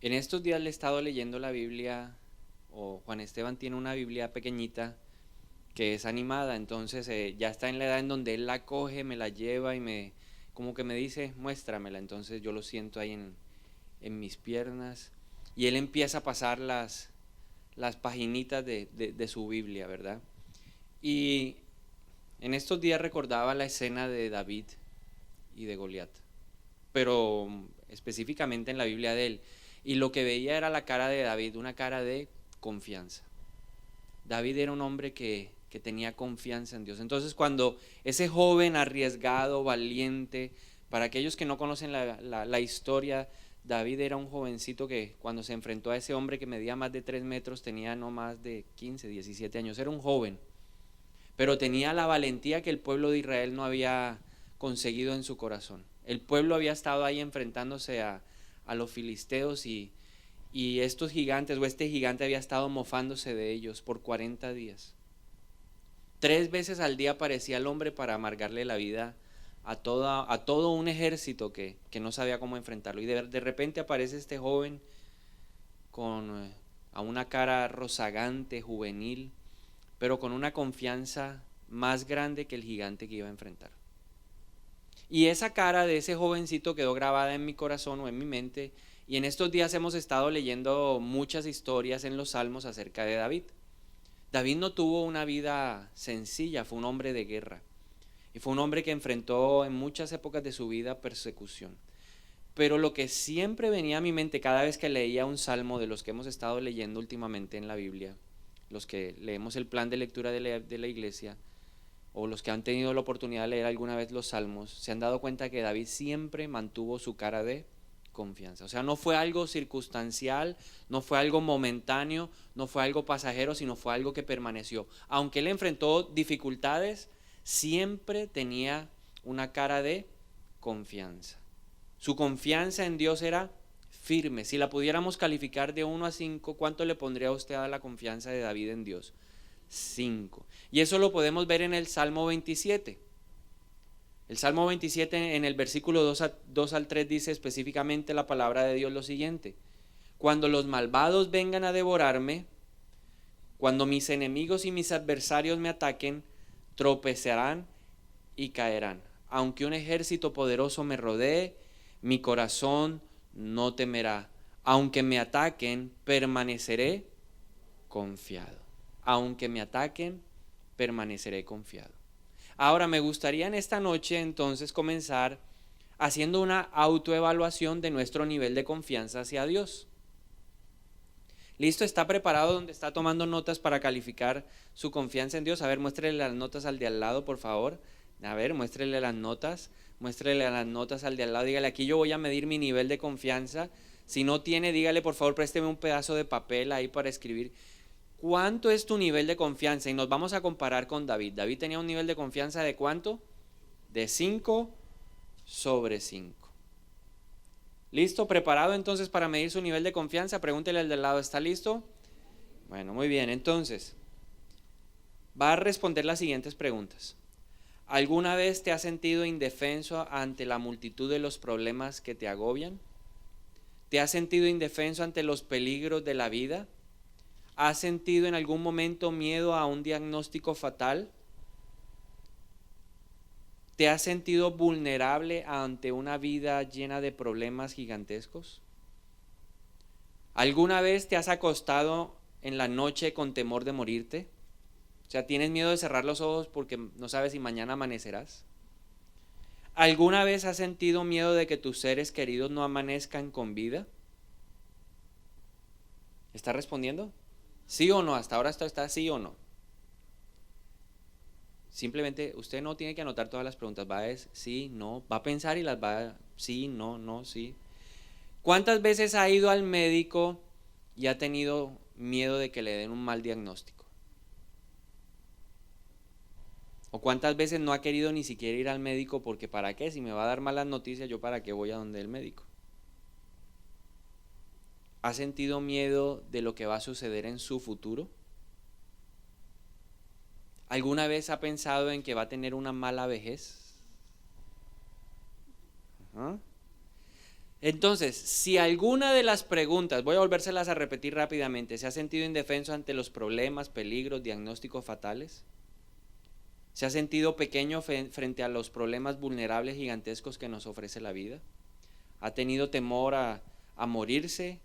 En estos días le he estado leyendo la Biblia, o Juan Esteban tiene una Biblia pequeñita que es animada, entonces ya está en la edad en donde él la coge, me la lleva y como que me dice, muéstramela, entonces yo lo siento ahí en mis piernas y él empieza a pasar las paginitas de su Biblia, ¿verdad? Y en estos días recordaba la escena de David y de Goliat, pero específicamente en la Biblia de él. Y lo que veía era la cara de David, una cara de confianza. David era un hombre que tenía confianza en Dios. Entonces cuando ese joven arriesgado, valiente, para aquellos que no conocen la historia, David era un jovencito que cuando se enfrentó a ese hombre que medía más de 3 metros, tenía no más de 15, 17 años, era un joven, pero tenía la valentía que el pueblo de Israel no había conseguido en su corazón. El pueblo había estado ahí enfrentándose a los filisteos y estos gigantes o este gigante había estado mofándose de ellos por 40 días. 3 veces al día aparecía el hombre para amargarle la vida a todo un ejército que no sabía cómo enfrentarlo. Y de repente aparece este joven con a una cara rozagante, juvenil, pero con una confianza más grande que el gigante que iba a enfrentar. Y esa cara de ese jovencito quedó grabada en mi corazón o en mi mente. Y en estos días hemos estado leyendo muchas historias en los Salmos acerca de David. David no tuvo una vida sencilla, fue un hombre de guerra. Y fue un hombre que enfrentó en muchas épocas de su vida persecución. Pero lo que siempre venía a mi mente cada vez que leía un salmo de los que hemos estado leyendo últimamente en la Biblia, los que leemos el plan de lectura de la iglesia, o los que han tenido la oportunidad de leer alguna vez los salmos, se han dado cuenta que David siempre mantuvo su cara de confianza. O sea, no fue algo circunstancial, no fue algo momentáneo, no fue algo pasajero, sino fue algo que permaneció. Aunque él enfrentó dificultades, siempre tenía una cara de confianza. Su confianza en Dios era firme. Si la pudiéramos calificar de 1 a 5, ¿cuánto le pondría usted a la confianza de David en Dios? 5. Y eso lo podemos ver en el Salmo 27. El Salmo 27 en el versículo 2 al 3 dice específicamente la palabra de Dios lo siguiente: cuando los malvados vengan a devorarme, cuando mis enemigos y mis adversarios me ataquen, tropezarán y caerán. Aunque un ejército poderoso me rodee, mi corazón no temerá. Aunque me ataquen, permaneceré confiado. Aunque me ataquen, permaneceré confiado. Ahora me gustaría en esta noche entonces comenzar haciendo una autoevaluación de nuestro nivel de confianza hacia Dios. ¿Listo? ¿Está preparado donde está tomando notas para calificar su confianza en Dios? A ver, muéstrele las notas al de al lado, por favor. A ver, muéstrele las notas al de al lado. Dígale, aquí yo voy a medir mi nivel de confianza. Si no tiene, dígale, por favor, présteme un pedazo de papel ahí para escribir. ¿Cuánto es tu nivel de confianza? Y nos vamos a comparar con David. David tenía un nivel de confianza de ¿cuánto? De 5 sobre 5. ¿Listo? ¿Preparado entonces para medir su nivel de confianza? Pregúntele al del lado, ¿está listo? Bueno, muy bien. Entonces, va a responder las siguientes preguntas. ¿Alguna vez te has sentido indefenso ante la multitud de los problemas que te agobian? ¿Te has sentido indefenso ante los peligros de la vida? ¿Has sentido en algún momento miedo a un diagnóstico fatal? ¿Te has sentido vulnerable ante una vida llena de problemas gigantescos? ¿Alguna vez te has acostado en la noche con temor de morirte? O sea, ¿tienes miedo de cerrar los ojos porque no sabes si mañana amanecerás? ¿Alguna vez has sentido miedo de que tus seres queridos no amanezcan con vida? ¿Está respondiendo? ¿Sí o no? Hasta ahora esto está sí o no. Simplemente usted no tiene que anotar todas las preguntas, va a decir sí, no, va a pensar y las va a sí, no, no, sí. ¿Cuántas veces ha ido al médico y ha tenido miedo de que le den un mal diagnóstico? ¿O cuántas veces no ha querido ni siquiera ir al médico porque para qué? Si me va a dar malas noticias, yo para qué voy a donde el médico. ¿Ha sentido miedo de lo que va a suceder en su futuro? ¿Alguna vez ha pensado en que va a tener una mala vejez? ¿Ah? Entonces, si alguna de las preguntas, voy a volvérselas a repetir rápidamente, ¿se ha sentido indefenso ante los problemas, peligros, diagnósticos fatales? ¿Se ha sentido pequeño frente a los problemas vulnerables gigantescos que nos ofrece la vida? ¿Ha tenido temor a morirse,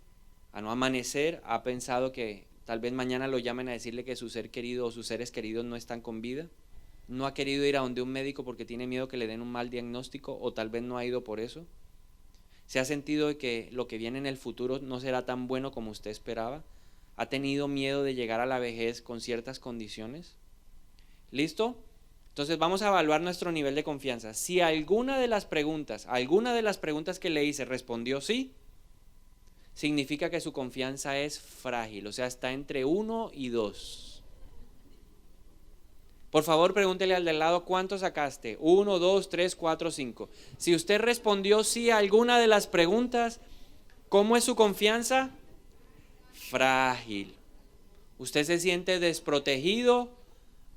a no amanecer? ¿Ha pensado que tal vez mañana lo llamen a decirle que su ser querido o sus seres queridos no están con vida? ¿No ha querido ir a donde un médico porque tiene miedo que le den un mal diagnóstico o tal vez no ha ido por eso? ¿Se ha sentido que lo que viene en el futuro no será tan bueno como usted esperaba? ¿Ha tenido miedo de llegar a la vejez con ciertas condiciones? ¿Listo? Entonces vamos a evaluar nuestro nivel de confianza. Si alguna de las preguntas que le hice respondió sí, significa que su confianza es frágil, o sea, está entre 1 y 2. Por favor, pregúntele al del lado, ¿cuánto sacaste? 1, 2, 3, 4, 5. Si usted respondió sí a alguna de las preguntas, ¿cómo es su confianza? Frágil. Usted se siente desprotegido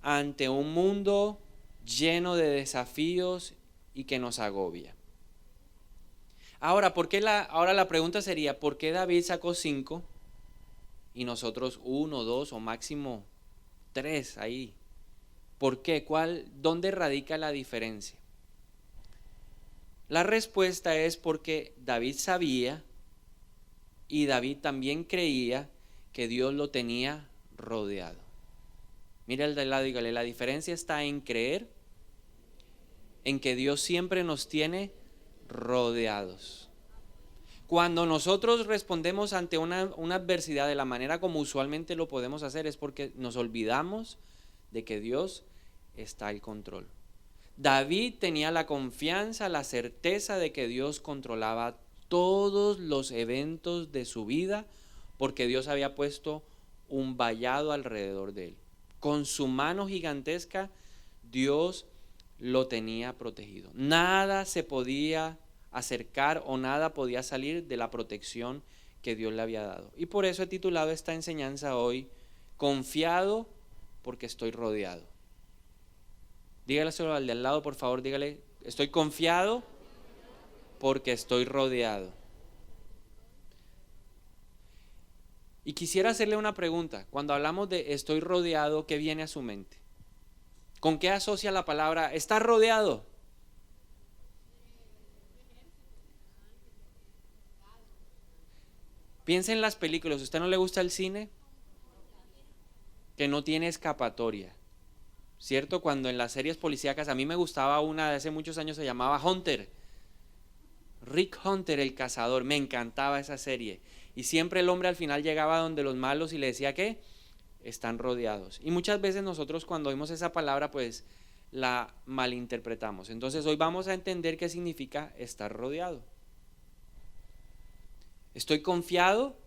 ante un mundo lleno de desafíos y que nos agobia. Ahora, ahora la pregunta sería, ¿por qué David sacó 5 y nosotros 1, 2 o máximo 3 ahí? ¿Por qué? ¿Dónde radica la diferencia? La respuesta es porque David sabía y David también creía que Dios lo tenía rodeado. Mira el del lado, dígale, la diferencia está en creer en que Dios siempre nos tiene rodeados. Cuando nosotros respondemos ante una adversidad de la manera como usualmente lo podemos hacer es porque nos olvidamos de que Dios está al control. David tenía la confianza, la certeza de que Dios controlaba todos los eventos de su vida porque Dios había puesto un vallado alrededor de él. Con su mano gigantesca, Dios lo tenía protegido. Nada se podía acercar o nada podía salir de la protección que Dios le había dado. Y por eso he titulado esta enseñanza hoy, Confiado porque estoy rodeado. Dígaselo al de al lado, por favor, dígale, estoy confiado porque estoy rodeado. Y quisiera hacerle una pregunta. Cuando hablamos de estoy rodeado, ¿qué viene a su mente? ¿Con qué asocia la palabra estar rodeado? Piensa en las películas. ¿A usted no le gusta el cine? Que no tiene escapatoria. ¿Cierto? Cuando en las series policíacas, a mí me gustaba una de hace muchos años, se llamaba Hunter. Rick Hunter, el cazador, me encantaba esa serie. Y siempre el hombre al final llegaba donde los malos y le decía que están rodeados. Y muchas veces nosotros cuando oímos esa palabra pues la malinterpretamos. Entonces hoy vamos a entender qué significa estar rodeado. Estoy confiado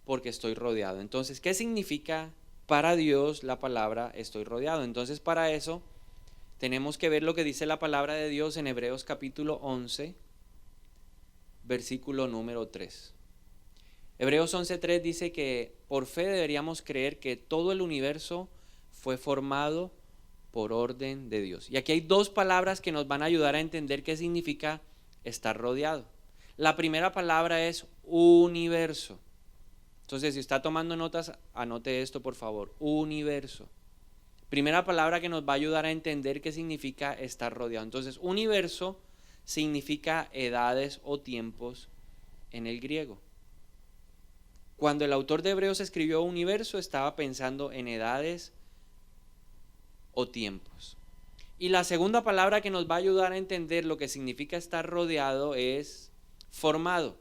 porque estoy rodeado. Entonces, ¿qué significa para Dios la palabra estoy rodeado? Entonces para eso tenemos que ver lo que dice la palabra de Dios en Hebreos capítulo 11, versículo número 3. Hebreos 11:3 dice que por fe deberíamos creer que todo el universo fue formado por orden de Dios. Y aquí hay dos palabras que nos van a ayudar a entender qué significa estar rodeado. La primera palabra es universo. Entonces, si está tomando notas, anote esto por favor. Universo. Primera palabra que nos va a ayudar a entender qué significa estar rodeado. Entonces, universo significa edades o tiempos en el griego. Cuando el autor de Hebreos escribió universo, estaba pensando en edades o tiempos. Y la segunda palabra que nos va a ayudar a entender lo que significa estar rodeado es formado.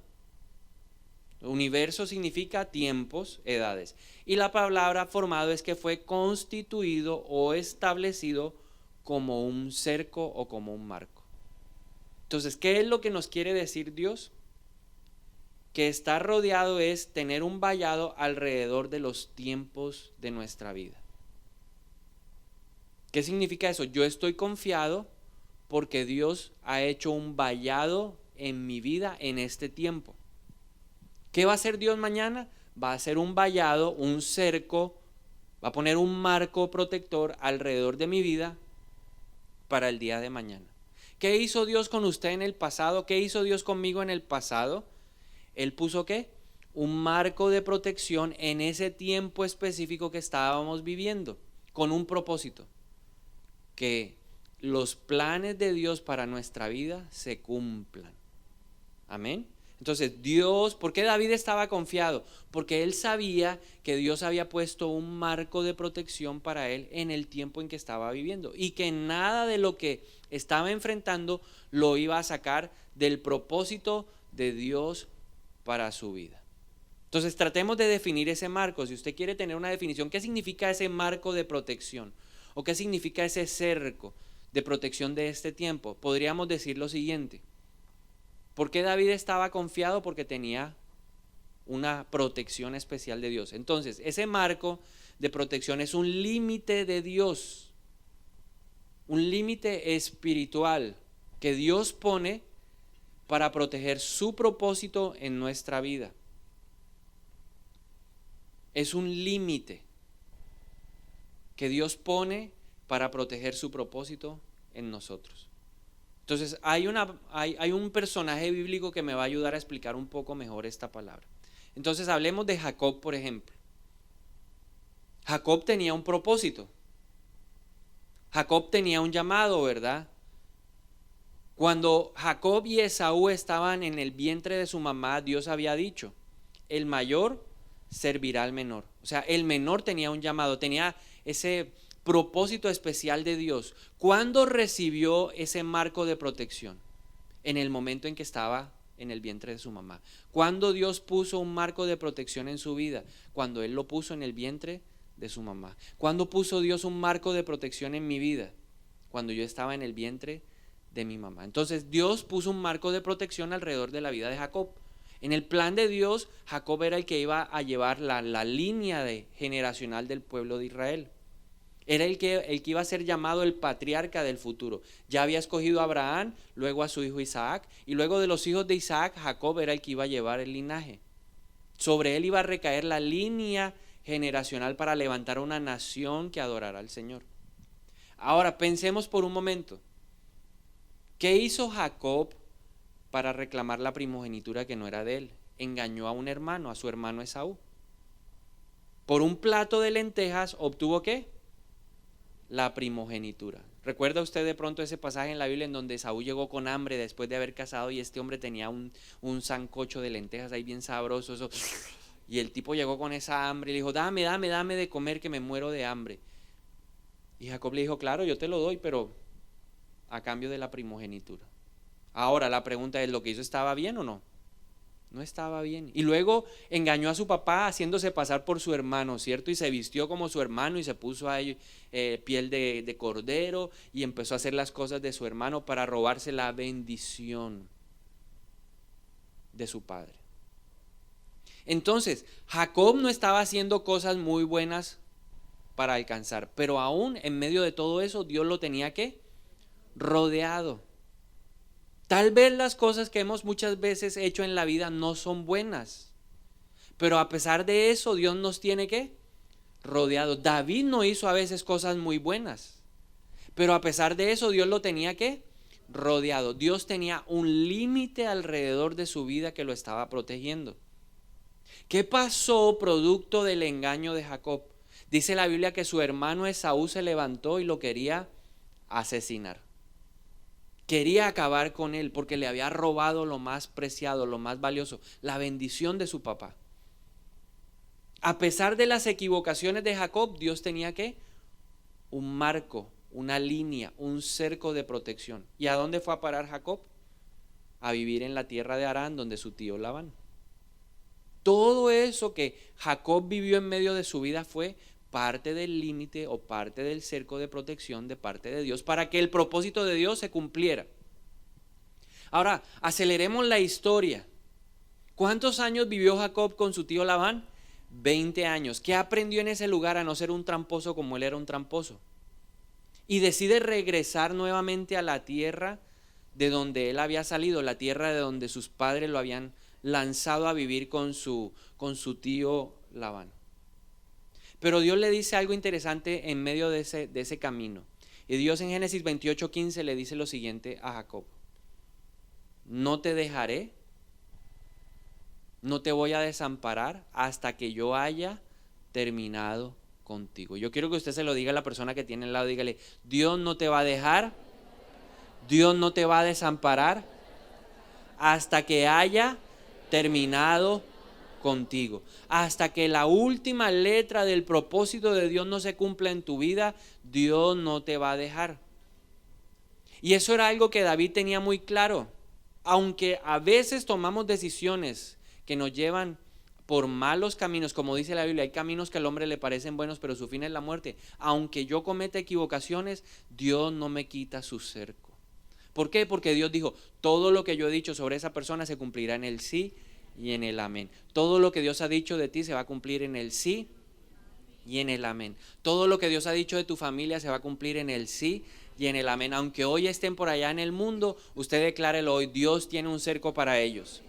Universo significa tiempos, edades. Y la palabra formado es que fue constituido o establecido como un cerco o como un marco. Entonces, ¿qué es lo que nos quiere decir Dios? Que estar rodeado es tener un vallado alrededor de los tiempos de nuestra vida. ¿Qué significa eso? Yo estoy confiado porque Dios ha hecho un vallado en mi vida en este tiempo. ¿Qué va a hacer Dios mañana? Va a hacer un vallado, un cerco, va a poner un marco protector alrededor de mi vida para el día de mañana. ¿Qué hizo Dios con usted en el pasado? ¿Qué hizo Dios conmigo en el pasado? Él puso ¿qué? Un marco de protección en ese tiempo específico que estábamos viviendo, con un propósito, que los planes de Dios para nuestra vida se cumplan. Amén. Entonces Dios, ¿por qué David estaba confiado? Porque él sabía que Dios había puesto un marco de protección para él en el tiempo en que estaba viviendo y que nada de lo que estaba enfrentando lo iba a sacar del propósito de Dios para su vida. Entonces tratemos de definir ese marco. Si usted quiere tener una definición, ¿qué significa ese marco de protección? ¿O qué significa ese cerco de protección de este tiempo? Podríamos decir lo siguiente. ¿Por qué David estaba confiado? Porque tenía una protección especial de Dios. Entonces, ese marco de protección es un límite de Dios, un límite espiritual que Dios pone para proteger su propósito en nuestra vida. Es un límite que Dios pone para proteger su propósito en nosotros. Entonces hay un personaje bíblico que me va a ayudar a explicar un poco mejor esta palabra. Entonces hablemos de Jacob, por ejemplo. Jacob tenía un propósito. Jacob tenía un llamado, ¿verdad? Cuando Jacob y Esaú estaban en el vientre de su mamá, Dios había dicho, el mayor servirá al menor. O sea, el menor tenía un llamado, tenía ese propósito especial de Dios. ¿Cuándo recibió ese marco de protección? En el momento en que estaba en el vientre de su mamá. ¿Cuándo Dios puso un marco de protección en su vida? Cuando Él lo puso en el vientre de su mamá. ¿Cuándo puso Dios un marco de protección en mi vida? Cuando yo estaba en el vientre de mi mamá. Entonces Dios puso un marco de protección alrededor de la vida de Jacob. En el plan de Dios, Jacob era el que iba a llevar la línea generacional del pueblo de Israel. Era el que iba a ser llamado el patriarca del futuro. Ya había escogido a Abraham, luego a su hijo Isaac, y luego de los hijos de Isaac, Jacob era el que iba a llevar el linaje. Sobre él iba a recaer la línea generacional para levantar una nación que adorara al Señor. Ahora pensemos por un momento. ¿Qué hizo Jacob para reclamar la primogenitura que no era de él? Engañó a un hermano, a su hermano Esaú. Por un plato de lentejas obtuvo ¿qué? La primogenitura. ¿Recuerda usted de pronto ese pasaje en la Biblia en donde Esaú llegó con hambre después de haber casado y este hombre tenía un sancocho de lentejas ahí bien sabroso? Eso, y el tipo llegó con esa hambre y le dijo, dame de comer que me muero de hambre. Y Jacob le dijo, claro, yo te lo doy, pero a cambio de la primogenitura. Ahora la pregunta es, ¿lo que hizo estaba bien o no? No estaba bien. Y luego engañó a su papá haciéndose pasar por su hermano, ¿cierto? Y se vistió como su hermano y se puso a piel de cordero y empezó a hacer las cosas de su hermano para robarse la bendición de su padre. Entonces, Jacob no estaba haciendo cosas muy buenas para alcanzar, pero aún en medio de todo eso, Dios lo tenía ¿qué? Rodeado. Tal vez las cosas que hemos muchas veces hecho en la vida no son buenas, pero a pesar de eso Dios nos tiene ¿qué? Rodeado. David no hizo a veces cosas muy buenas, pero a pesar de eso Dios lo tenía ¿qué? Rodeado. Dios tenía un límite alrededor de su vida que lo estaba protegiendo. ¿Qué pasó producto del engaño de Jacob? Dice la Biblia que su hermano Esaú se levantó y lo quería asesinar. Quería acabar con él porque le había robado lo más preciado, lo más valioso, la bendición de su papá. A pesar de las equivocaciones de Jacob, Dios tenía ¿qué? Un marco, una línea, un cerco de protección. ¿Y a dónde fue a parar Jacob? A vivir en la tierra de Harán, donde su tío Labán. Todo eso que Jacob vivió en medio de su vida fue parte del límite o parte del cerco de protección de parte de Dios para que el propósito de Dios se cumpliera. Ahora, aceleremos la historia. ¿Cuántos años vivió Jacob con su tío Labán? 20 años. ¿Qué aprendió en ese lugar a no ser un tramposo como él era un tramposo? Y decide regresar nuevamente a la tierra de donde él había salido, la tierra de donde sus padres lo habían lanzado a vivir con su tío Labán. Pero Dios le dice algo interesante en medio de ese camino. Y Dios en Génesis 28:15 le dice lo siguiente a Jacob: no te dejaré, no te voy a desamparar hasta que yo haya terminado contigo. Yo quiero que usted se lo diga a la persona que tiene al lado, dígale: Dios no te va a dejar, Dios no te va a desamparar hasta que haya terminado contigo. Hasta que la última letra del propósito de Dios no se cumpla en tu vida, Dios no te va a dejar. Y eso era algo que David tenía muy claro. Aunque a veces tomamos decisiones que nos llevan por malos caminos, como dice la Biblia, hay caminos que al hombre le parecen buenos, pero su fin es la muerte. Aunque yo cometa equivocaciones, Dios no me quita su cerco. ¿Por qué? Porque Dios dijo: todo lo que yo he dicho sobre esa persona se cumplirá en el sí y en el amén. Todo lo que Dios ha dicho de ti se va a cumplir en el sí y en el amén. Todo lo que Dios ha dicho de tu familia se va a cumplir en el sí y en el amén. Aunque hoy estén por allá en el mundo, usted declárelo hoy: Dios tiene un cerco para ellos.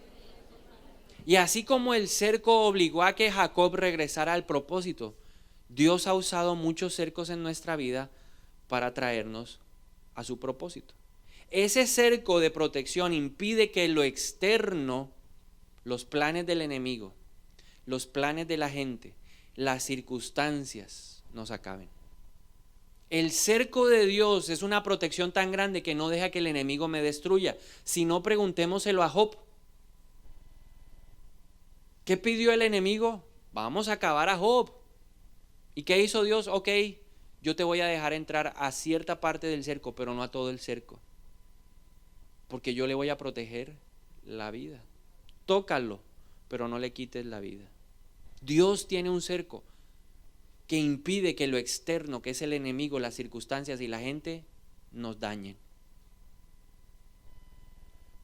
Y así como el cerco obligó a que Jacob regresara al propósito, Dios ha usado muchos cercos en nuestra vida para traernos a su propósito. Ese cerco de protección impide que lo externo, los planes del enemigo, los planes de la gente, las circunstancias nos acaben. El cerco de Dios es una protección tan grande que no deja que el enemigo me destruya. Si no, preguntémoselo a Job. ¿Qué pidió el enemigo? Vamos a acabar a Job. ¿Y qué hizo Dios? Ok, yo te voy a dejar entrar a cierta parte del cerco, pero no a todo el cerco, porque yo le voy a proteger la vida. Tócalo, pero no le quites la vida. Dios tiene un cerco que impide que lo externo, que es el enemigo, las circunstancias y la gente, nos dañen.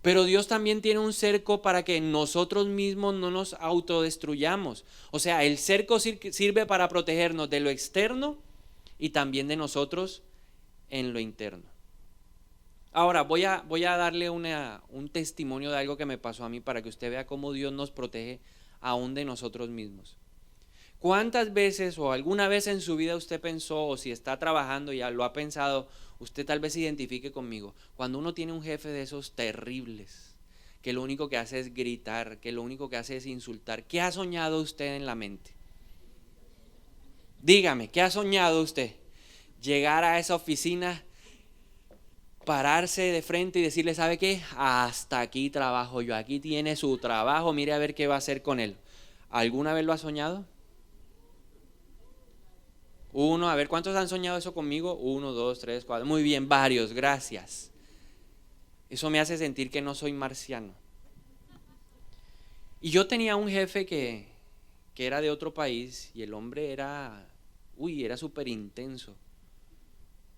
Pero Dios también tiene un cerco para que nosotros mismos no nos autodestruyamos. O sea, el cerco sirve para protegernos de lo externo y también de nosotros en lo interno. Ahora voy a darle un testimonio de algo que me pasó a mí para que usted vea cómo Dios nos protege aún de nosotros mismos. ¿Cuántas veces o alguna vez en su vida usted pensó, o si está trabajando y ya lo ha pensado, usted tal vez se identifique conmigo, cuando uno tiene un jefe de esos terribles, que lo único que hace es gritar, que lo único que hace es insultar? ¿Qué ha soñado usted en la mente? Dígame, ¿qué ha soñado usted? Llegar a esa oficina, pararse de frente y decirle: ¿sabe qué? Hasta aquí trabajo yo, aquí tiene su trabajo, mire a ver qué va a hacer con él. ¿Alguna vez lo ha soñado? Uno, a ver, ¿cuántos han soñado eso conmigo? 1, 2, 3, 4, muy bien, varios, gracias. Eso me hace sentir que no soy marciano. Y yo tenía un jefe que era de otro país, y el hombre era súper intenso.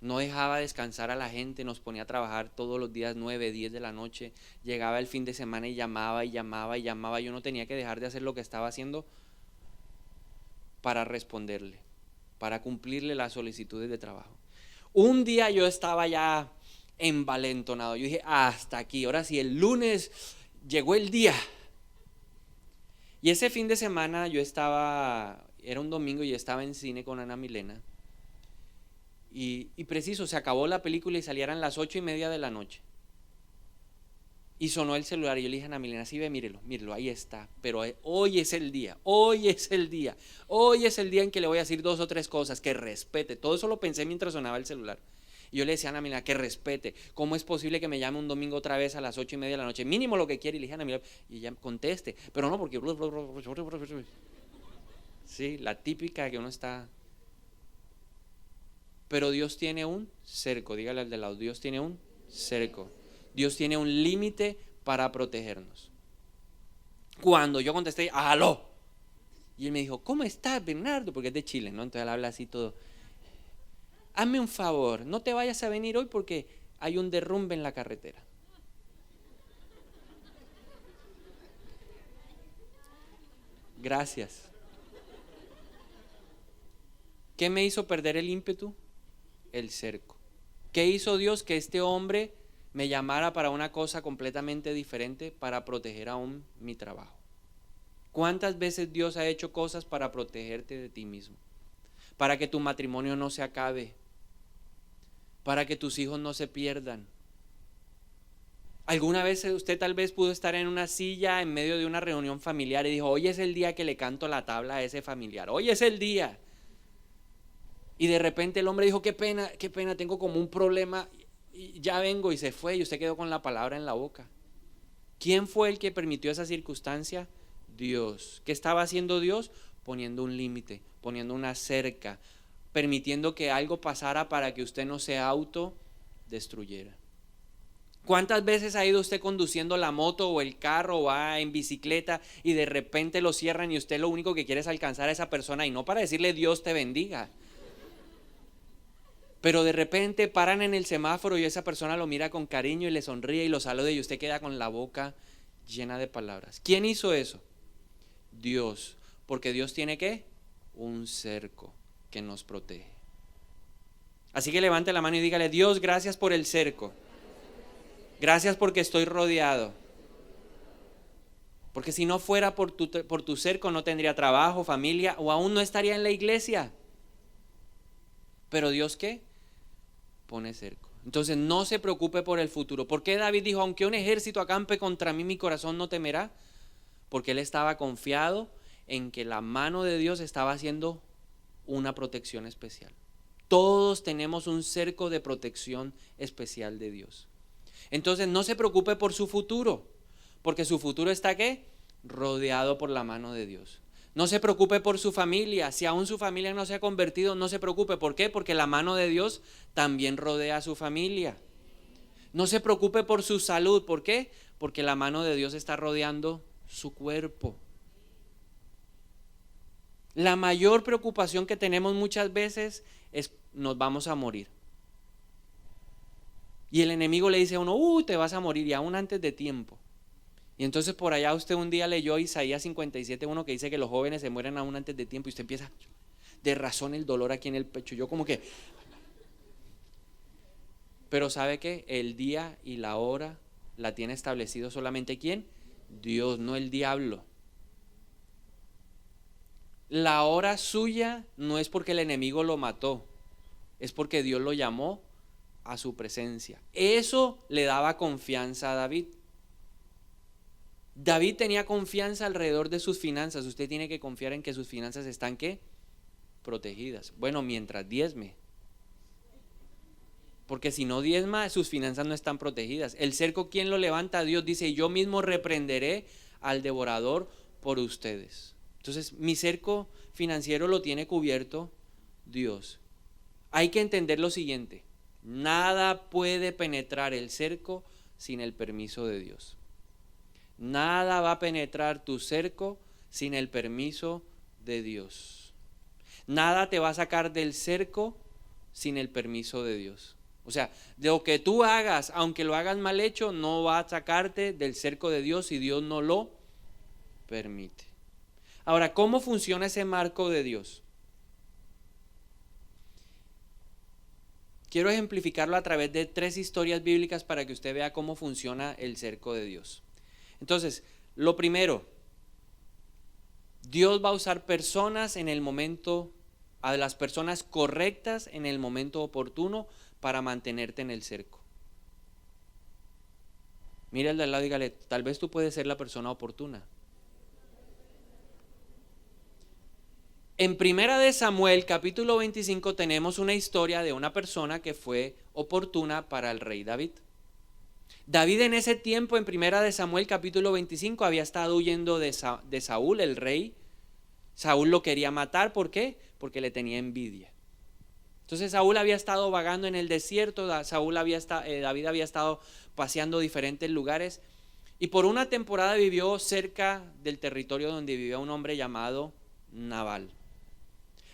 No dejaba descansar a la gente, nos ponía a trabajar todos los días 9, 10 de la noche. Llegaba el fin de semana y llamaba y llamaba y llamaba. Yo no tenía que dejar de hacer lo que estaba haciendo para responderle, para cumplirle las solicitudes de trabajo. Un día yo estaba ya envalentonado. Yo dije: hasta aquí, ahora sí, el lunes llegó el día. Y ese fin de semana era un domingo y estaba en cine con Ana Milena. Y preciso, se acabó la película y salieran las 8:30 de la noche. Y sonó el celular y yo le dije a Ana Milena: sí, ve, mírelo, ahí está. Pero hoy es el día en que le voy a decir 2 o 3 cosas, que respete. Todo eso lo pensé mientras sonaba el celular. Y yo le decía a Ana Milena: que respete. ¿Cómo es posible que me llame un domingo otra vez a las 8:30 de la noche? Mínimo lo que quiere. Y le dije a Ana Milena, y ella conteste. Pero no, porque... Sí, la típica que uno está... Pero Dios tiene un cerco. Dígale al de lado: Dios tiene un cerco. Dios tiene un límite para protegernos. Cuando yo contesté: aló. Y él me dijo: ¿cómo estás, Bernardo? Porque es de Chile, ¿no? Entonces él habla así todo. Hazme un favor, no te vayas a venir hoy porque hay un derrumbe en la carretera. Gracias. ¿Qué me hizo perder el ímpetu? El cerco. ¿Qué hizo Dios? Que este hombre me llamara para una cosa completamente diferente, para proteger aún mi trabajo. ¿Cuántas veces Dios ha hecho cosas para protegerte de ti mismo? Para que tu matrimonio no se acabe, para que tus hijos no se pierdan. Alguna vez usted tal vez pudo estar en una silla en medio de una reunión familiar y dijo, hoy es el día que le canto la tabla a ese familiar, hoy es el día. Y de repente el hombre dijo, qué pena, tengo como un problema, y ya vengo, y se fue, y usted quedó con la palabra en la boca. ¿Quién fue el que permitió esa circunstancia? Dios. ¿Qué estaba haciendo Dios? Poniendo un límite, poniendo una cerca, permitiendo que algo pasara para que usted no se autodestruyera. ¿Cuántas veces ha ido usted conduciendo la moto o el carro o va en bicicleta y de repente lo cierran y usted lo único que quiere es alcanzar a esa persona, y no para decirle Dios te bendiga, pero de repente paran en el semáforo y esa persona lo mira con cariño y le sonríe y lo saluda y usted queda con la boca llena de palabras? ¿Quién hizo eso? Dios. Porque Dios tiene ¿qué? Un cerco que nos protege. Así que levante la mano y dígale, Dios, gracias por el cerco. Gracias porque estoy rodeado. Porque si no fuera por tu cerco no tendría trabajo, familia, o aún no estaría en la iglesia. Pero Dios ¿qué? Pone cerco. Entonces no se preocupe por el futuro. ¿Por qué David dijo, aunque un ejército acampe contra mí, mi corazón no temerá? Porque él estaba confiado en que la mano de Dios estaba haciendo una protección especial. Todos tenemos un cerco de protección especial de Dios. Entonces no se preocupe por su futuro, porque su futuro está ¿qué? Rodeado por la mano de Dios. No se preocupe por su familia, si aún su familia no se ha convertido, no se preocupe. ¿Por qué? Porque la mano de Dios también rodea a su familia. No se preocupe por su salud, ¿por qué? Porque la mano de Dios está rodeando su cuerpo. La mayor preocupación que tenemos muchas veces es nos vamos a morir. Y el enemigo le dice a uno, te vas a morir, y aún antes de tiempo. Y entonces por allá usted un día leyó Isaías 57:1 que dice que los jóvenes se mueren aún antes de tiempo, y usted empieza de razón el dolor aquí en el pecho. Yo como que... Pero ¿sabe qué? El día y la hora la tiene establecido solamente ¿quién? Dios, no el diablo. La hora suya no es porque el enemigo lo mató, es porque Dios lo llamó a su presencia. Eso le daba confianza a David. David tenía confianza alrededor de sus finanzas. Usted tiene que confiar en que sus finanzas están ¿qué? Protegidas. Bueno, mientras diezme. Porque si no diezma, sus finanzas no están protegidas. El cerco, ¿quién lo levanta? Dios dice, yo mismo reprenderé al devorador por ustedes. Entonces, mi cerco financiero lo tiene cubierto Dios. Hay que entender lo siguiente: nada puede penetrar el cerco sin el permiso de Dios. Nada va a penetrar tu cerco sin el permiso de Dios. Nada te va a sacar del cerco sin el permiso de Dios. O sea, de lo que tú hagas, aunque lo hagas mal hecho, no va a sacarte del cerco de Dios si Dios no lo permite. Ahora, ¿cómo funciona ese marco de Dios? Quiero ejemplificarlo a través de 3 historias bíblicas para que usted vea cómo funciona el cerco de Dios. Entonces, lo primero, Dios va a usar personas en el momento, a las personas correctas en el momento oportuno para mantenerte en el cerco. Mira al de al lado y dígale, tal vez tú puedes ser la persona oportuna. En Primera de Samuel, capítulo 25, tenemos una historia de una persona que fue oportuna para el rey David. David en ese tiempo, en Primera de Samuel, capítulo 25, había estado huyendo de Saúl, el rey. Saúl lo quería matar, ¿por qué? Porque le tenía envidia. Entonces Saúl había estado vagando en el desierto, David había estado paseando diferentes lugares, y por una temporada vivió cerca del territorio donde vivía un hombre llamado Nabal.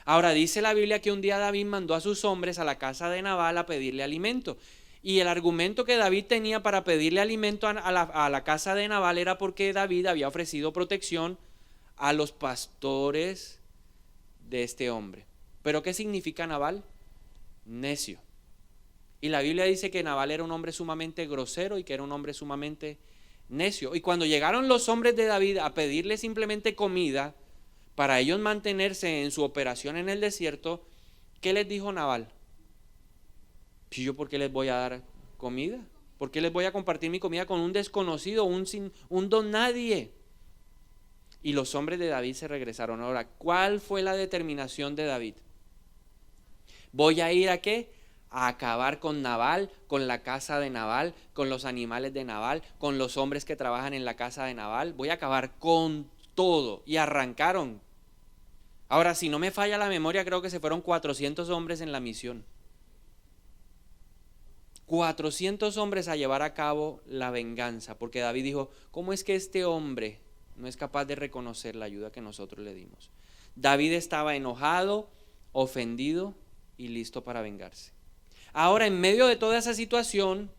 Ahora dice la Biblia que un día David mandó a sus hombres a la casa de Nabal a pedirle alimento. Y el argumento que David tenía para pedirle alimento a la casa de Nabal era porque David había ofrecido protección a los pastores de este hombre. ¿Pero qué significa Nabal? Necio. Y la Biblia dice que Nabal era un hombre sumamente grosero y que era un hombre sumamente necio. Y cuando llegaron los hombres de David a pedirle simplemente comida para ellos mantenerse en su operación en el desierto, ¿qué les dijo Nabal? ¿Y yo por qué les voy a dar comida? ¿Por qué les voy a compartir mi comida con un desconocido, un don nadie? Y los hombres de David se regresaron. Ahora, ¿cuál fue la determinación de David? ¿Voy a ir a qué? A acabar con Nabal, con la casa de Nabal, con los animales de Nabal, con los hombres que trabajan en la casa de Nabal. Voy a acabar con todo. Y arrancaron. Ahora, si no me falla la memoria, creo que se fueron 400 hombres en la misión. 400 hombres a llevar a cabo la venganza, porque David dijo, ¿cómo es que este hombre no es capaz de reconocer la ayuda que nosotros le dimos? David estaba enojado, ofendido y listo para vengarse. Ahora, en medio de toda esa situación,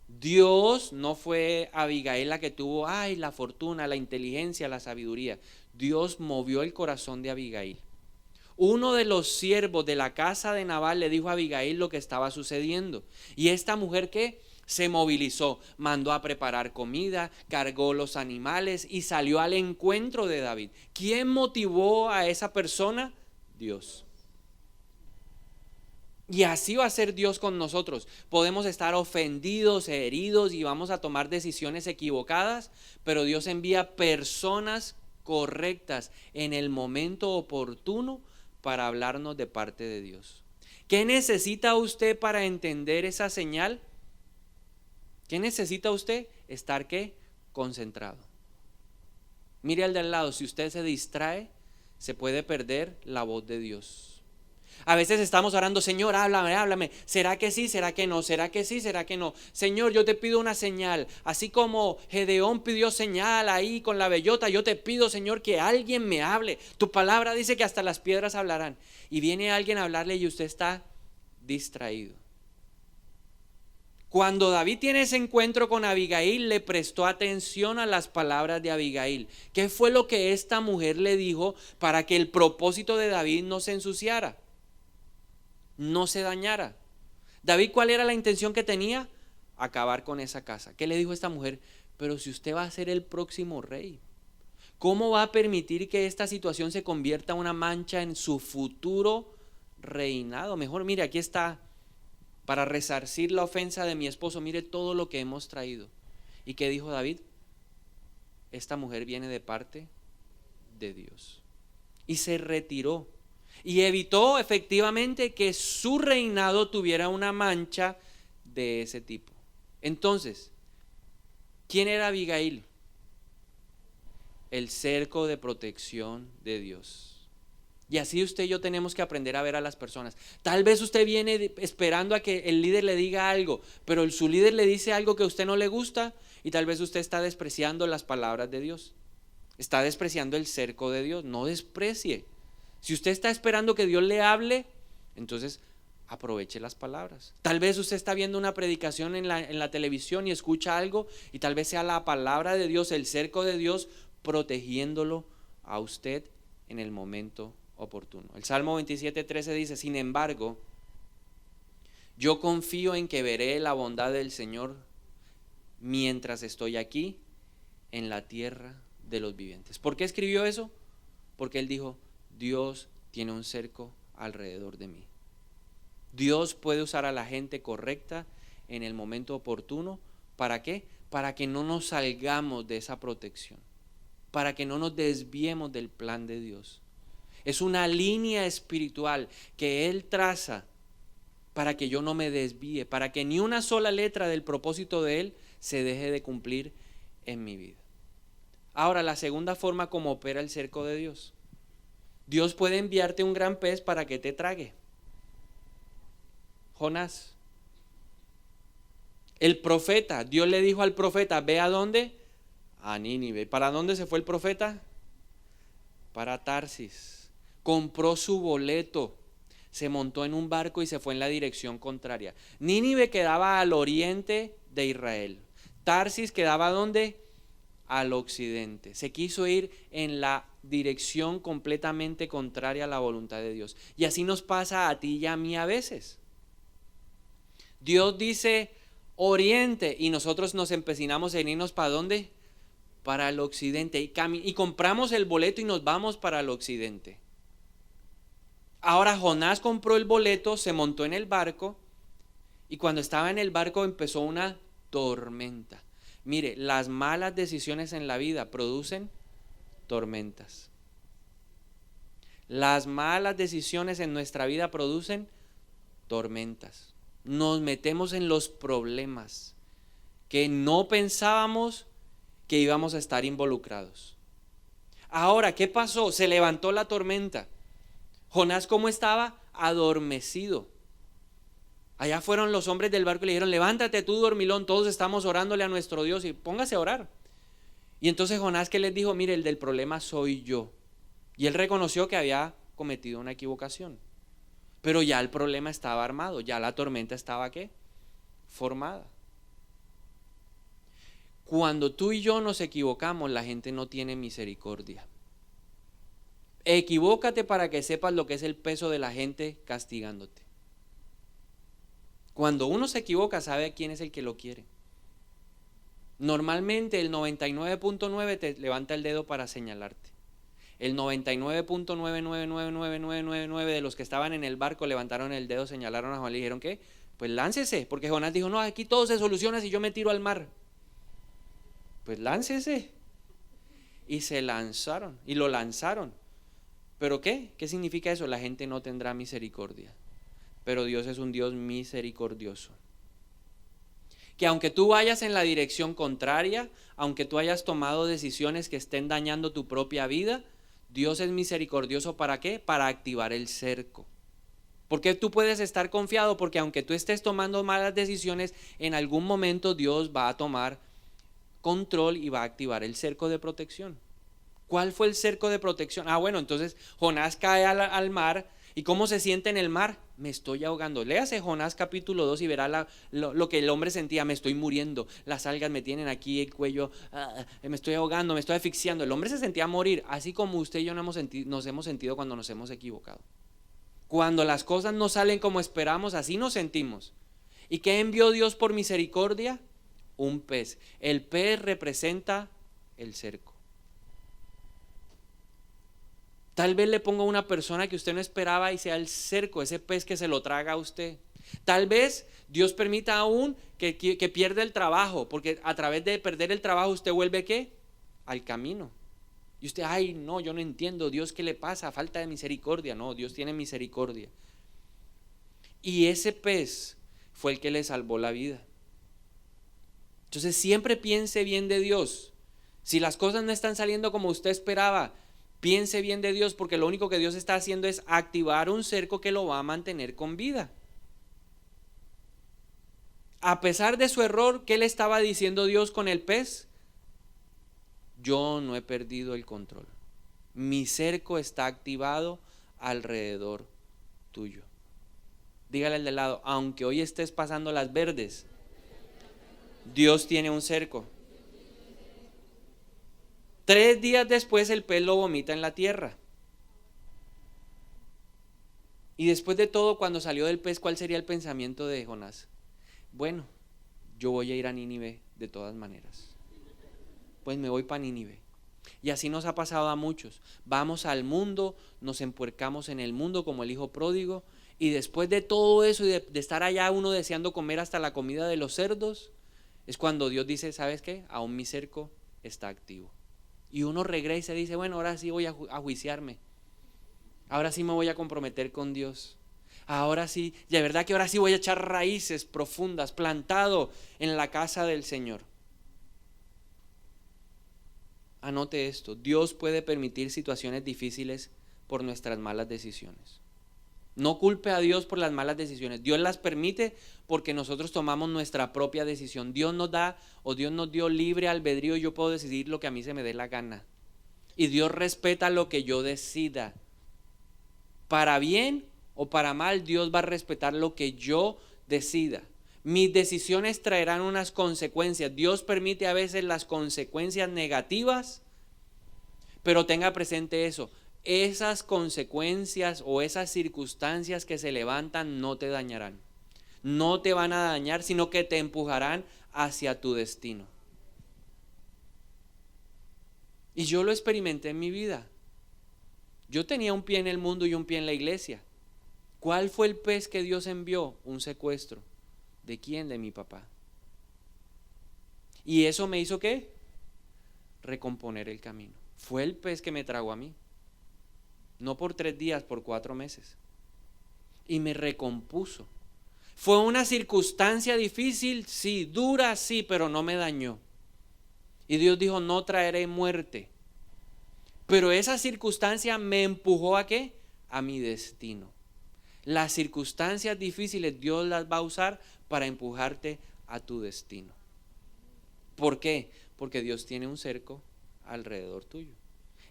Dios no fue Abigail la que tuvo, la fortuna, la inteligencia, la sabiduría. Dios movió el corazón de Abigail. Uno de los siervos de la casa de Nabal le dijo a Abigail lo que estaba sucediendo. Y esta mujer, ¿qué? Se movilizó, mandó a preparar comida, cargó los animales y salió al encuentro de David. ¿Quién motivó a esa persona? Dios. Y así va a ser Dios con nosotros. Podemos estar ofendidos, heridos y vamos a tomar decisiones equivocadas, pero Dios envía personas correctas en el momento oportuno para hablarnos de parte de Dios. ¿Qué necesita usted para entender esa señal? ¿Qué necesita usted? Estar ¿qué? Concentrado. Mire al de al lado, si usted se distrae, se puede perder la voz de Dios. A veces estamos orando, Señor, háblame, háblame. ¿Será que sí? ¿Será que no? ¿Será que sí? ¿Será que no? Señor, yo te pido una señal. Así como Gedeón pidió señal ahí con la bellota, yo te pido, Señor, que alguien me hable. Tu palabra dice que hasta las piedras hablarán. Y viene alguien a hablarle y usted está distraído. Cuando David tiene ese encuentro con Abigail, le prestó atención a las palabras de Abigail. ¿Qué fue lo que esta mujer le dijo para que el propósito de David no se ensuciara? No se dañara. David, ¿cuál era la intención que tenía? Acabar con esa casa. ¿Qué le dijo esta mujer? Pero si usted va a ser el próximo rey, ¿cómo va a permitir que esta situación se convierta en una mancha en su futuro reinado? Mejor, mire, aquí está, para resarcir la ofensa de mi esposo, mire todo lo que hemos traído. ¿Y qué dijo David? Esta mujer viene de parte de Dios. Y se retiró. Y evitó efectivamente que su reinado tuviera una mancha de ese tipo. Entonces, ¿quién era Abigail? El cerco de protección de Dios. Y así usted y yo tenemos que aprender a ver a las personas. Tal vez usted viene esperando a que el líder le diga algo, pero su líder le dice algo que a usted no le gusta y tal vez usted está despreciando las palabras de Dios. Está despreciando el cerco de Dios. No desprecie. Si usted está esperando que Dios le hable, entonces aproveche las palabras. Tal vez usted está viendo una predicación en la televisión y escucha algo y tal vez sea la palabra de Dios, el cerco de Dios, protegiéndolo a usted en el momento oportuno. El Salmo 27:13 dice, sin embargo, yo confío en que veré la bondad del Señor mientras estoy aquí en la tierra de los vivientes. ¿Por qué escribió eso? Porque él dijo, Dios tiene un cerco alrededor de mí. Dios puede usar a la gente correcta en el momento oportuno. ¿Para qué? Para que no nos salgamos de esa protección. Para que no nos desviemos del plan de Dios. Es una línea espiritual que Él traza para que yo no me desvíe, para que ni una sola letra del propósito de Él se deje de cumplir en mi vida. Ahora, la segunda forma como opera el cerco de Dios. Dios puede enviarte un gran pez para que te trague. Jonás. El profeta, Dios le dijo al profeta, ¿ve a dónde? A Nínive. ¿Para dónde se fue el profeta? Para Tarsis. Compró su boleto, se montó en un barco y se fue en la dirección contraria. Nínive quedaba al oriente de Israel. Tarsis quedaba ¿dónde? Al occidente. Se quiso ir en la dirección completamente contraria a la voluntad de Dios. Y así nos pasa a ti y a mí a veces. Dios dice oriente y nosotros nos empecinamos en irnos ¿para dónde? Para el occidente. Y compramos el boleto y nos vamos para el occidente. Ahora Jonás compró el boleto, se montó en el barco Y cuando estaba en el barco empezó una tormenta. Mire, las malas decisiones en la vida producen tormentas. Las malas decisiones en nuestra vida producen tormentas. Nos metemos en los problemas que no pensábamos que íbamos a estar involucrados. Ahora, ¿qué pasó? Se levantó la tormenta. Jonás, ¿cómo estaba? Adormecido. Allá fueron los hombres del barco y le dijeron: levántate tú, dormilón, todos estamos orándole a nuestro Dios y póngase a orar. Y entonces Jonás, ¿qué les dijo? Mire, el del problema soy yo. Y él reconoció que había cometido una equivocación. Pero ya el problema estaba armado, ya la tormenta estaba ¿qué? Formada. Cuando tú y yo nos equivocamos, la gente no tiene misericordia. Equivócate para que sepas lo que es el peso de la gente castigándote. Cuando uno se equivoca, sabe quién es el que lo quiere. Normalmente el 99.9 te levanta el dedo para señalarte. El 99.9999999 de los que estaban en el barco levantaron el dedo, señalaron a Jonás y le dijeron: ¿qué? Pues láncese, porque Jonás dijo: no, aquí todo se soluciona si yo me tiro al mar. Pues láncese. Y se lanzaron, y lo lanzaron. ¿Pero qué? ¿Qué significa eso? La gente no tendrá misericordia. Pero Dios es un Dios misericordioso. Que aunque tú vayas en la dirección contraria, aunque tú hayas tomado decisiones que estén dañando tu propia vida, Dios es misericordioso. ¿Para qué? Para activar el cerco. Porque tú puedes estar confiado, porque aunque tú estés tomando malas decisiones, en algún momento Dios va a tomar control y va a activar el cerco de protección. ¿Cuál fue el cerco de protección? Bueno, entonces Jonás cae al mar. ¿Y cómo se siente en el mar? Me estoy ahogando. Léase Jonás capítulo 2 y verá lo que el hombre sentía. Me estoy muriendo, las algas me tienen aquí el cuello, me estoy ahogando, me estoy asfixiando. El hombre se sentía a morir, así como usted y yo nos hemos sentido cuando nos hemos equivocado. Cuando las cosas no salen como esperamos, así nos sentimos. ¿Y qué envió Dios por misericordia? Un pez. El pez representa el cerco. Tal vez le ponga una persona que usted no esperaba y sea el cerco, ese pez que se lo traga a usted. Tal vez Dios permita aún que pierda el trabajo, porque a través de perder el trabajo usted vuelve ¿qué? Al camino. Y usted: ay, no, yo no entiendo, Dios, ¿qué le pasa? Falta de misericordia. No, Dios tiene misericordia. Y ese pez fue el que le salvó la vida. Entonces siempre piense bien de Dios. Si las cosas no están saliendo como usted esperaba, piense bien de Dios, porque lo único que Dios está haciendo es activar un cerco que lo va a mantener con vida. A pesar de su error, ¿qué le estaba diciendo Dios con el pez? Yo no he perdido el control. Mi cerco está activado alrededor tuyo. Dígale al de lado: aunque hoy estés pasando las verdes, Dios tiene un cerco. 3 días después el pez lo vomita en la tierra. Y después de todo, cuando salió del pez, ¿cuál sería el pensamiento de Jonás? Bueno, yo voy a ir a Nínive de todas maneras. Pues me voy para Nínive. Y así nos ha pasado a muchos. Vamos al mundo, nos empuercamos en el mundo como el hijo pródigo, y después de todo eso y de estar allá uno deseando comer hasta la comida de los cerdos, es cuando Dios dice: ¿sabes qué? Aún mi cerco está activo. Y uno regresa y dice: bueno, ahora sí voy a juiciarme. Ahora sí me voy a comprometer con Dios. Ahora sí, de verdad que ahora sí voy a echar raíces profundas, plantado en la casa del Señor. Anote esto: Dios puede permitir situaciones difíciles por nuestras malas decisiones. No culpe a Dios por las malas decisiones. Dios las permite porque nosotros tomamos nuestra propia decisión. Dios nos da, o Dios nos dio libre albedrío, y yo puedo decidir lo que a mí se me dé la gana. Y Dios respeta lo que yo decida. Para bien o para mal, Dios va a respetar lo que yo decida. Mis decisiones traerán unas consecuencias. Dios permite a veces las consecuencias negativas, pero tenga presente eso: esas consecuencias o esas circunstancias que se levantan no te dañarán. No te van a dañar, sino que te empujarán hacia tu destino. Y yo lo experimenté en mi vida. Yo tenía un pie en el mundo y un pie en la iglesia. ¿Cuál fue el pez que Dios envió? Un secuestro ¿De quién? De mi papá. ¿Y eso me hizo qué? Recomponer el camino. Fue el pez que me tragó a mí. No por 3 días, por 4 meses. Y me recompuso. Fue una circunstancia difícil, sí, dura, sí, pero no me dañó. Y Dios dijo, no traeré muerte. Pero esa circunstancia me empujó ¿a qué? A mi destino. Las circunstancias difíciles Dios las va a usar para empujarte a tu destino. ¿Por qué? Porque Dios tiene un cerco alrededor tuyo.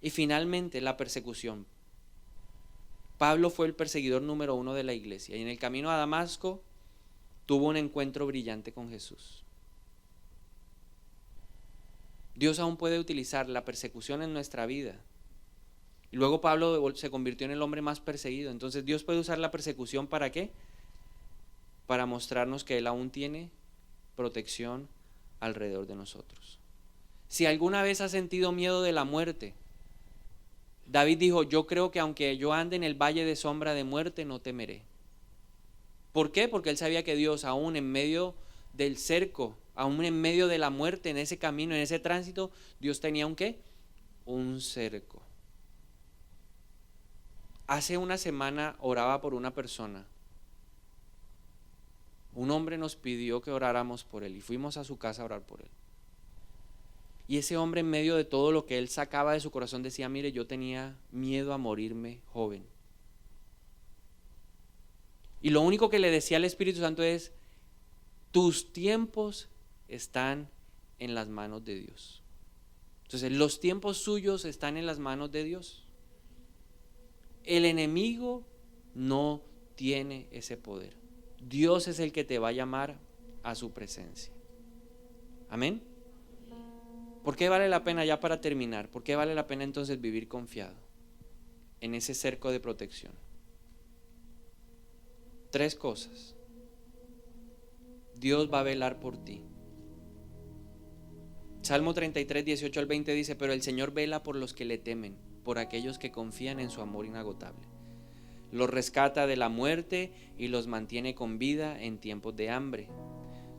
Y finalmente la persecución. Pablo fue el perseguidor número 1 de la iglesia y en el camino a Damasco tuvo un encuentro brillante con Jesús. Dios aún puede utilizar la persecución en nuestra vida. Y luego Pablo se convirtió en el hombre más perseguido. Entonces Dios puede usar la persecución ¿para qué? Para mostrarnos que Él aún tiene protección alrededor de nosotros. Si alguna vez has sentido miedo de la muerte, David dijo, yo creo que aunque yo ande en el valle de sombra de muerte, no temeré. ¿Por qué? Porque él sabía que Dios, aún en medio del cerco, aún en medio de la muerte, en ese camino, en ese tránsito, Dios tenía un ¿qué? Un cerco. Hace una semana oraba por una persona. Un hombre nos pidió que oráramos por él y fuimos a su casa a orar por él. Y ese hombre, en medio de todo lo que él sacaba de su corazón, decía, mire, yo tenía miedo a morirme joven. Y lo único que le decía al Espíritu Santo es, tus tiempos están en las manos de Dios. Entonces, los tiempos suyos están en las manos de Dios. El enemigo no tiene ese poder. Dios es el que te va a llamar a su presencia. Amén. ¿Por qué vale la pena, ya para terminar, por qué vale la pena entonces vivir confiado en ese cerco de protección? 3 cosas. Dios va a velar por ti. Salmo 33, 18 al 20 dice, pero el Señor vela por los que le temen, por aquellos que confían en su amor inagotable. Los rescata de la muerte y los mantiene con vida en tiempos de hambre.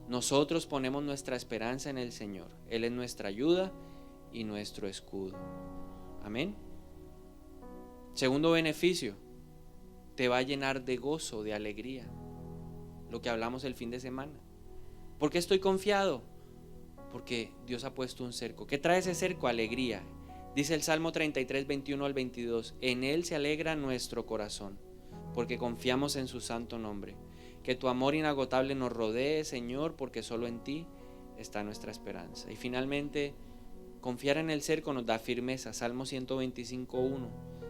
Nosotros ponemos nuestra esperanza en el Señor. Él es nuestra ayuda y nuestro escudo. Amén. Segundo beneficio, te va a llenar de gozo, de alegría. Lo que hablamos el fin de semana. ¿Por qué estoy confiado? Porque Dios ha puesto un cerco. ¿Qué trae ese cerco? Alegría. Dice el Salmo 33, 21 al 22. En Él se alegra nuestro corazón, porque confiamos en su santo nombre. Que tu amor inagotable nos rodee, Señor, porque solo en ti está nuestra esperanza. Y finalmente, confiar en el cerco nos da firmeza. Salmo 125, 1.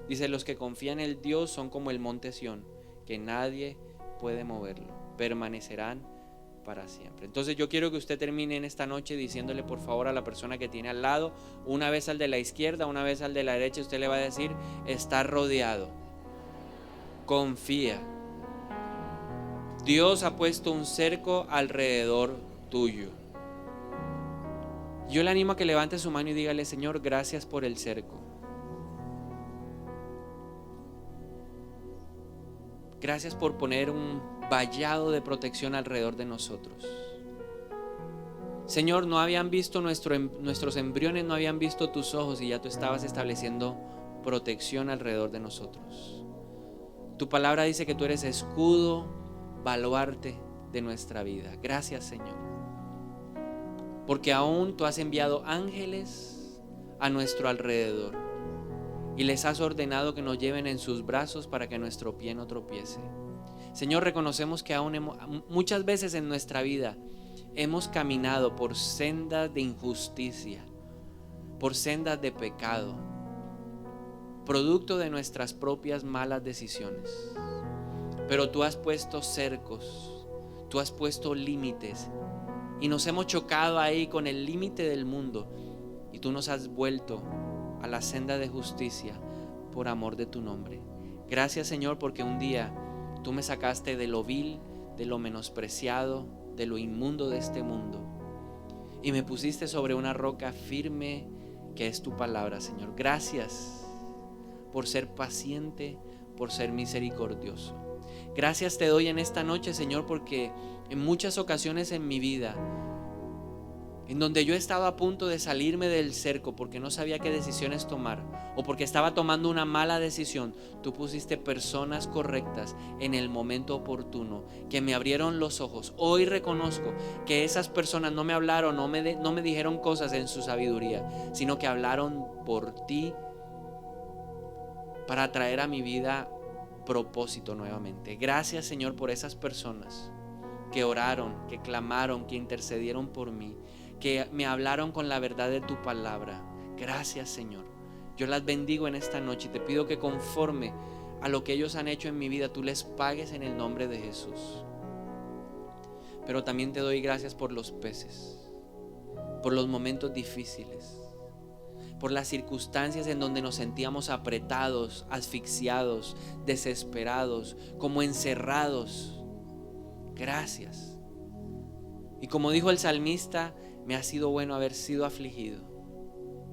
Dice, los que confían en el Dios son como el monte Sión, que nadie puede moverlo. Permanecerán para siempre. Entonces yo quiero que usted termine en esta noche diciéndole por favor a la persona que tiene al lado, una vez al de la izquierda, una vez al de la derecha, usted le va a decir, está rodeado. Confía. Dios ha puesto un cerco alrededor tuyo. Yo le animo a que levante su mano y dígale, Señor, gracias por el cerco. Gracias por poner un vallado de protección alrededor de nosotros. Señor, no habían visto nuestros embriones, no habían visto tus ojos y ya tú estabas estableciendo protección alrededor de nosotros. Tu palabra dice que tú eres escudo, baluarte de nuestra vida. Gracias, Señor, porque aún tú has enviado ángeles a nuestro alrededor y les has ordenado que nos lleven en sus brazos para que nuestro pie no tropiece. Señor, reconocemos que aún muchas veces en nuestra vida hemos caminado por sendas de injusticia, por sendas de pecado, producto de nuestras propias malas decisiones. Pero tú has puesto cercos, tú has puesto límites y nos hemos chocado ahí con el límite del mundo y tú nos has vuelto a la senda de justicia por amor de tu nombre. Gracias, Señor, porque un día tú me sacaste de lo vil, de lo menospreciado, de lo inmundo de este mundo y me pusiste sobre una roca firme que es tu palabra, Señor. Gracias por ser paciente, por ser misericordioso. Gracias te doy en esta noche, Señor, porque en muchas ocasiones en mi vida, en donde yo estaba a punto de salirme del cerco porque no sabía qué decisiones tomar o porque estaba tomando una mala decisión, tú pusiste personas correctas en el momento oportuno que me abrieron los ojos. Hoy reconozco que esas personas no me hablaron, no me dijeron cosas en su sabiduría, sino que hablaron por ti para traer a mi vida propósito nuevamente. Gracias, Señor, por esas personas que oraron, que clamaron, que intercedieron por mí, que me hablaron con la verdad de tu palabra. Gracias, Señor. Yo las bendigo en esta noche y te pido que conforme a lo que ellos han hecho en mi vida, tú les pagues en el nombre de Jesús. Pero también te doy gracias por los peces, por los momentos difíciles, por las circunstancias en donde nos sentíamos apretados, asfixiados, desesperados, como encerrados. Gracias. Y como dijo el salmista, me ha sido bueno haber sido afligido,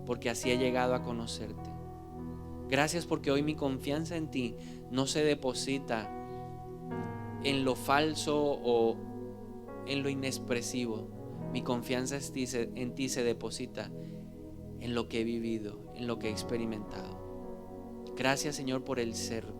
porque así he llegado a conocerte. Gracias porque hoy mi confianza en ti no se deposita en lo falso o en lo inexpresivo. Mi confianza en ti se deposita en lo que he vivido, en lo que he experimentado. Gracias, Señor, por el cerco.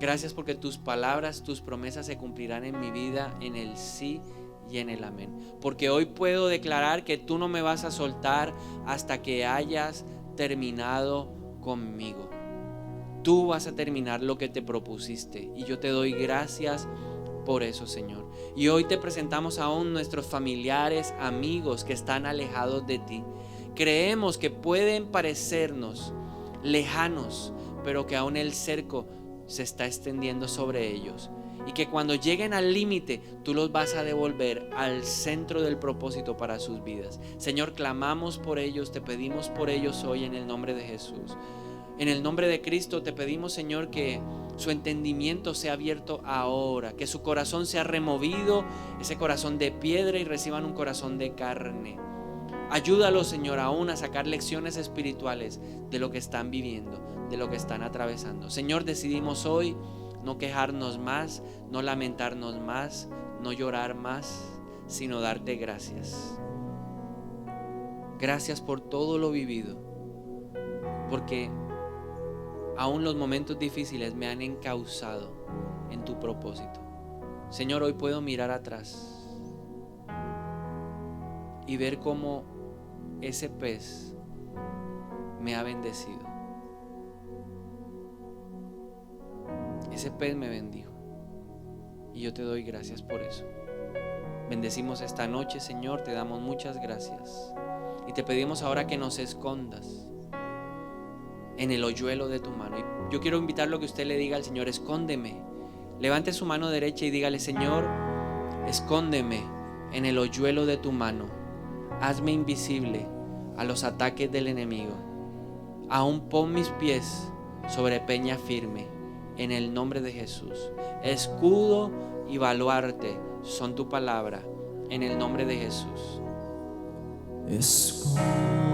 Gracias porque tus palabras, tus promesas se cumplirán en mi vida, en el sí y en el amén. Porque hoy puedo declarar que tú no me vas a soltar hasta que hayas terminado conmigo. Tú vas a terminar lo que te propusiste y yo te doy gracias por eso, Señor. Y hoy te presentamos aún nuestros familiares, amigos que están alejados de ti. Creemos que pueden parecernos lejanos, pero que aún el cerco se está extendiendo sobre ellos y que cuando lleguen al límite tú los vas a devolver al centro del propósito para sus vidas. Señor, clamamos por ellos, te pedimos por ellos hoy en el nombre de Jesús. En el nombre de Cristo te pedimos, Señor, que su entendimiento sea abierto ahora, que su corazón sea removido, ese corazón de piedra, y reciban un corazón de carne. Ayúdalos, Señor, aún a sacar lecciones espirituales de lo que están viviendo, de lo que están atravesando. Señor, decidimos hoy no quejarnos más, no lamentarnos más, no llorar más, sino darte gracias. Gracias por todo lo vivido, porque aún los momentos difíciles me han encauzado en tu propósito. Señor, hoy puedo mirar atrás y ver cómo ese pez me ha bendecido. Ese pez me bendijo y yo te doy gracias por eso. Bendecimos esta noche, Señor, te damos muchas gracias y te pedimos ahora que nos escondas en el hoyuelo de tu mano. Y yo quiero invitarlo a que usted le diga al Señor: escóndeme. Levante su mano derecha y dígale: Señor, escóndeme en el hoyuelo de tu mano. Hazme invisible a los ataques del enemigo. Aún pon mis pies sobre peña firme, en el nombre de Jesús. Escudo y baluarte son tu palabra, en el nombre de Jesús. Escudo